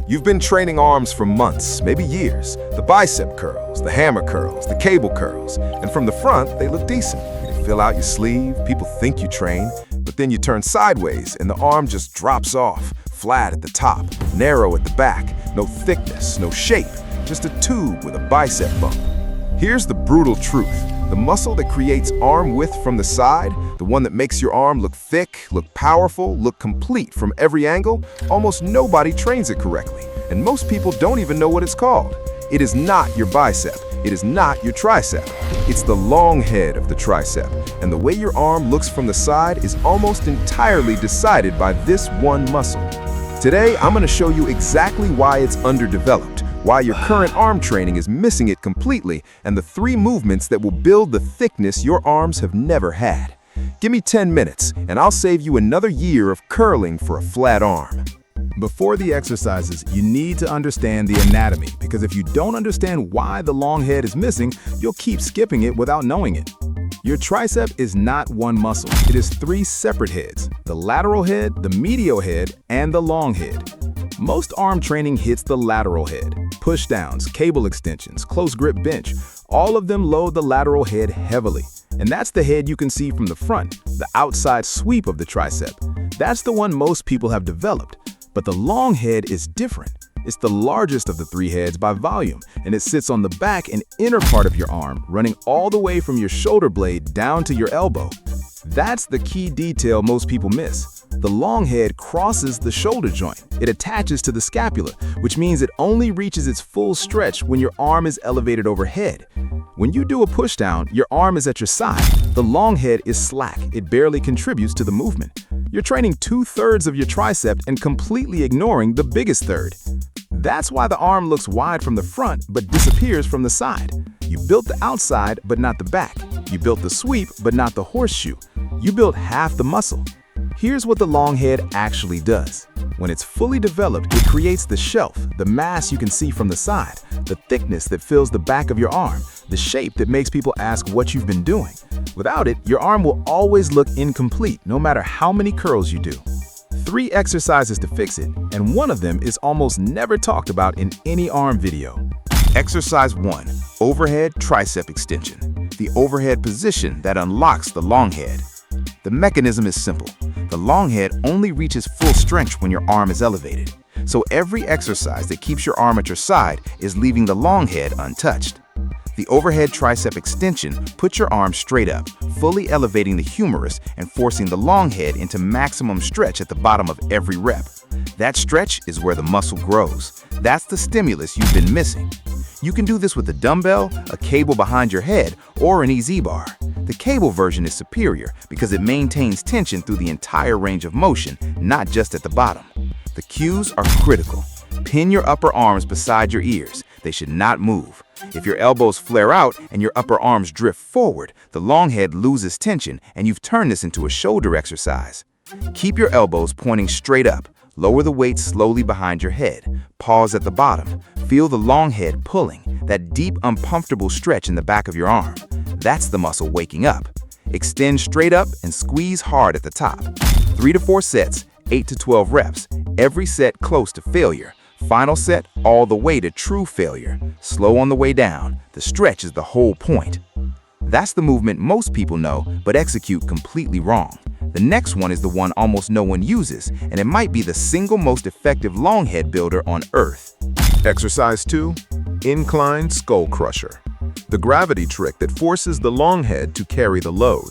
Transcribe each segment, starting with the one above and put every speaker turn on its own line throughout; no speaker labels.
You've been training arms for months, maybe years. The bicep curls, the hammer curls, the cable curls. And from the front, they look decent. They fill out your sleeve, people think you train, but then you turn sideways and the arm just drops off, flat at the top, narrow at the back, no thickness, no shape, just a tube with a bicep bump. Here's the brutal truth. The muscle that creates arm width from the side, the one that makes your arm look thick, look powerful, look complete from every angle, almost nobody trains it correctly, and most people don't even know what it's called. It is not your bicep. It is not your tricep. It's the long head of the tricep, and the way your arm looks from the side is almost entirely decided by this one muscle. Today, I'm going to show you exactly why it's underdeveloped, why your current arm training is missing it completely, and the 3 movements that will build the thickness your arms have never had. Give me 10 minutes, and I'll save you another year of curling for a flat arm.
Before the exercises, you need to understand the anatomy, because if you don't understand why the long head is missing, you'll keep skipping it without knowing it. Your tricep is not one muscle. It is 3 separate heads: the lateral head, the medial head, and the long head. Most arm training hits the lateral head. Pushdowns, cable extensions, close grip bench, all of them load the lateral head heavily. And that's the head you can see from the front, the outside sweep of the tricep. That's the one most people have developed. But the long head is different. It's the largest of the 3 heads by volume, and it sits on the back and inner part of your arm, running all the way from your shoulder blade down to your elbow. That's the key detail most people miss. The long head crosses the shoulder joint. It attaches to the scapula, which means it only reaches its full stretch when your arm is elevated overhead. When you do a pushdown, your arm is at your side. The long head is slack. It barely contributes to the movement. You're training 2/3 of your tricep and completely ignoring the biggest third. That's why the arm looks wide from the front but disappears from the side. You built the outside but not the back. You built the sweep but not the horseshoe. You built half the muscle. Here's what the long head actually does. When it's fully developed, it creates the shelf, the mass you can see from the side, the thickness that fills the back of your arm, the shape that makes people ask what you've been doing. Without it, your arm will always look incomplete, no matter how many curls you do. 3 exercises to fix it, and one of them is almost never talked about in any arm video.
Exercise 1, overhead tricep extension, the overhead position that unlocks the long head. The mechanism is simple. The long head only reaches full strength when your arm is elevated. So every exercise that keeps your arm at your side is leaving the long head untouched. The overhead tricep extension puts your arm straight up, fully elevating the humerus and forcing the long head into maximum stretch at the bottom of every rep. That stretch is where the muscle grows. That's the stimulus you've been missing. You can do this with a dumbbell, a cable behind your head, or an EZ bar. The cable version is superior because it maintains tension through the entire range of motion, not just at the bottom. The cues are critical. Pin your upper arms beside your ears. They should not move. If your elbows flare out and your upper arms drift forward, the long head loses tension and you've turned this into a shoulder exercise. Keep your elbows pointing straight up. Lower the weight slowly behind your head. Pause at the bottom. Feel the long head pulling, that deep, uncomfortable stretch in the back of your arm. That's the muscle waking up. Extend straight up and squeeze hard at the top. 3 to 4 sets, 8 to 12 reps. Every set close to failure. Final set all the way to true failure. Slow on the way down. The stretch is the whole point. That's the movement most people know but execute completely wrong. The next one is the one almost no one uses, and it might be the single most effective long head builder on earth.
Exercise 2, Incline Skull Crusher. The gravity trick that forces the long head to carry the load.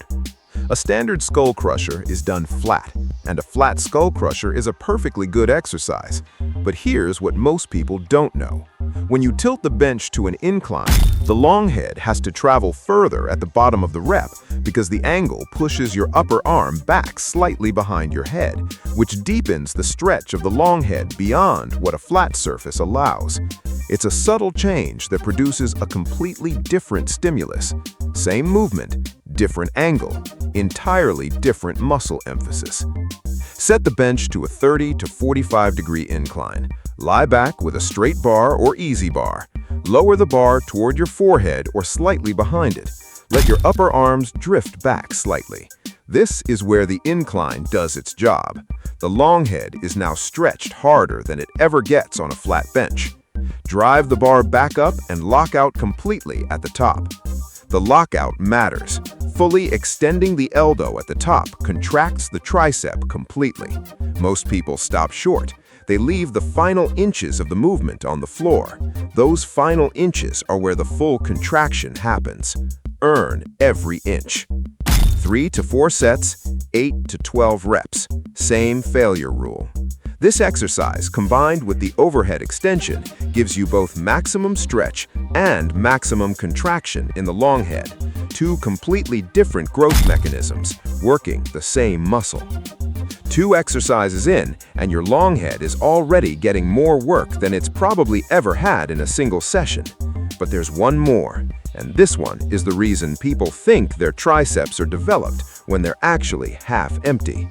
A standard skull crusher is done flat, and a flat skull crusher is a perfectly good exercise. But here's what most people don't know. When you tilt the bench to an incline, the long head has to travel further at the bottom of the rep because the angle pushes your upper arm back slightly behind your head, which deepens the stretch of the long head beyond what a flat surface allows. It's a subtle change that produces a completely different stimulus. Same movement, different angle, entirely different muscle emphasis. Set the bench to a 30 to 45 degree incline. Lie back with a straight bar or easy bar. Lower the bar toward your forehead or slightly behind it. Let your upper arms drift back slightly. This is where the incline does its job. The long head is now stretched harder than it ever gets on a flat bench. Drive the bar back up and lock out completely at the top. The lockout matters. Fully extending the elbow at the top contracts the tricep completely. Most people stop short. They leave the final inches of the movement on the floor. Those final inches are where the full contraction happens. Earn every inch. 3 to 4 sets, 8 to 12 reps. Same failure rule. This exercise, combined with the overhead extension, gives you both maximum stretch and maximum contraction in the long head, two completely different growth mechanisms working the same muscle. 2 exercises in, and your long head is already getting more work than it's probably ever had in a single session. But there's one more, and this one is the reason people think their triceps are developed when they're actually half empty.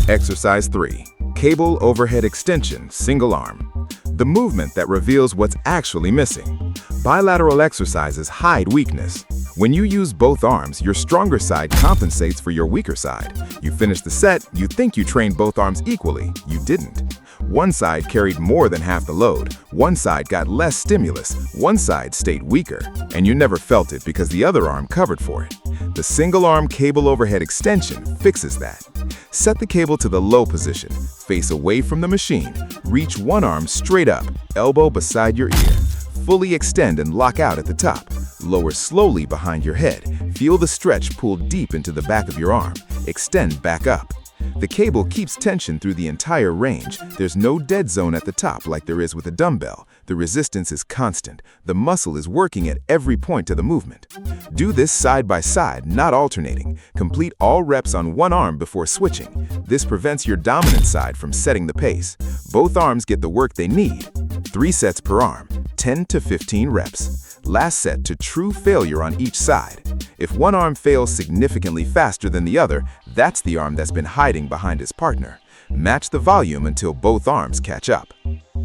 Exercise 3. Cable overhead extension, single arm. The movement that reveals what's actually missing. Bilateral exercises hide weakness. When you use both arms, your stronger side compensates for your weaker side. You finish the set, you think you trained both arms equally. You didn't. One side carried more than half the load. One side got less stimulus. One side stayed weaker. And you never felt it because the other arm covered for it. The single arm cable overhead extension fixes that. Set the cable to the low position. Face away from the machine. Reach one arm straight up, elbow beside your ear. Fully extend and lock out at the top. Lower slowly behind your head. Feel the stretch pull deep into the back of your arm. Extend back up. The cable keeps tension through the entire range. There's no dead zone at the top like there is with a dumbbell. The resistance is constant. The muscle is working at every point of the movement. Do this side by side, not alternating. Complete all reps on one arm before switching. This prevents your dominant side from setting the pace. Both arms get the work they need. 3 sets per arm, 10 to 15 reps. Last set to true failure on each side. If one arm fails significantly faster than the other, that's the arm that's been hiding behind his partner. Match the volume until both arms catch up.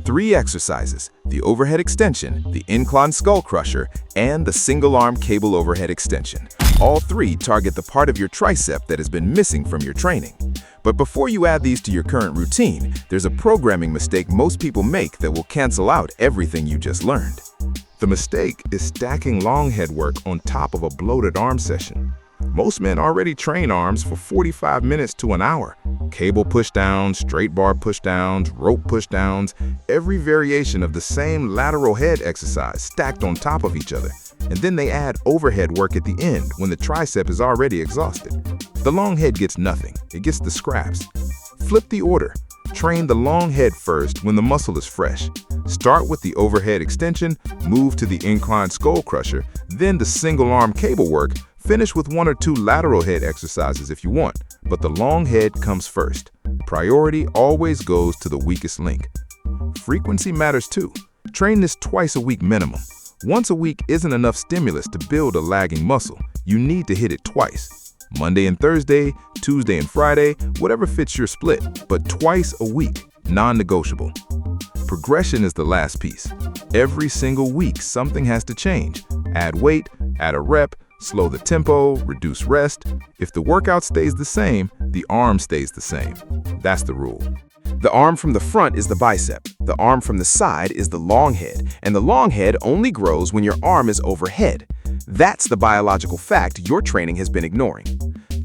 3 exercises: the overhead extension, the incline skull crusher, and the single arm cable overhead extension. All 3 target the part of your tricep that has been missing from your training. But before you add these to your current routine, there's a programming mistake most people make that will cancel out everything you just learned. The mistake is stacking long head work on top of a bloated arm session. Most men already train arms for 45 minutes to an hour. Cable pushdowns, straight bar pushdowns, rope pushdowns, every variation of the same lateral head exercise stacked on top of each other. And then they add overhead work at the end when the tricep is already exhausted. The long head gets nothing, it gets the scraps. Flip the order. Train the long head first when the muscle is fresh. Start with the overhead extension, move to the incline skull crusher, then the single arm cable work. Finish with 1 or 2 lateral head exercises if you want, but the long head comes first. Priority always goes to the weakest link. Frequency matters too. Train this twice a week minimum. Once a week isn't enough stimulus to build a lagging muscle. You need to hit it twice. Monday and Thursday, Tuesday and Friday, whatever fits your split, but twice a week, non-negotiable. Progression is the last piece. Every single week, something has to change. Add weight, add a rep, slow the tempo, reduce rest. If the workout stays the same, the arm stays the same. That's the rule.
The arm from the front is the bicep. The arm from the side is the long head. And the long head only grows when your arm is overhead. That's the biological fact your training has been ignoring.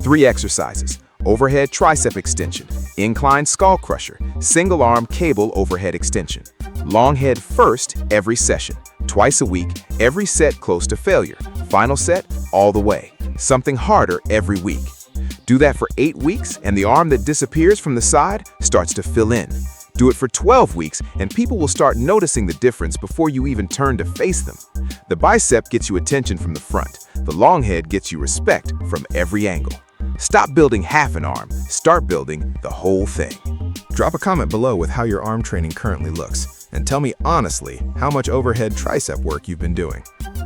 3 exercises: overhead tricep extension, incline skull crusher, single arm cable overhead extension. Long head first every session. Twice a week, every set close to failure. Final set, all the way. Something harder every week. Do that for 8 weeks, and the arm that disappears from the side starts to fill in. Do it for 12 weeks, and people will start noticing the difference before you even turn to face them. The bicep gets you attention from the front. The long head gets you respect from every angle. Stop building half an arm. Start building the whole thing.
Drop a comment below with how your arm training currently looks, and tell me honestly how much overhead tricep work you've been doing.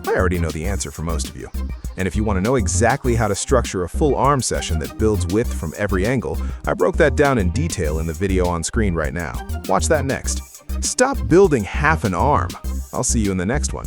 I already know the answer for most of you. And if you want to know exactly how to structure a full arm session that builds width from every angle, I broke that down in detail in the video on screen right now. Watch that next. Stop building half an arm. I'll see you in the next one.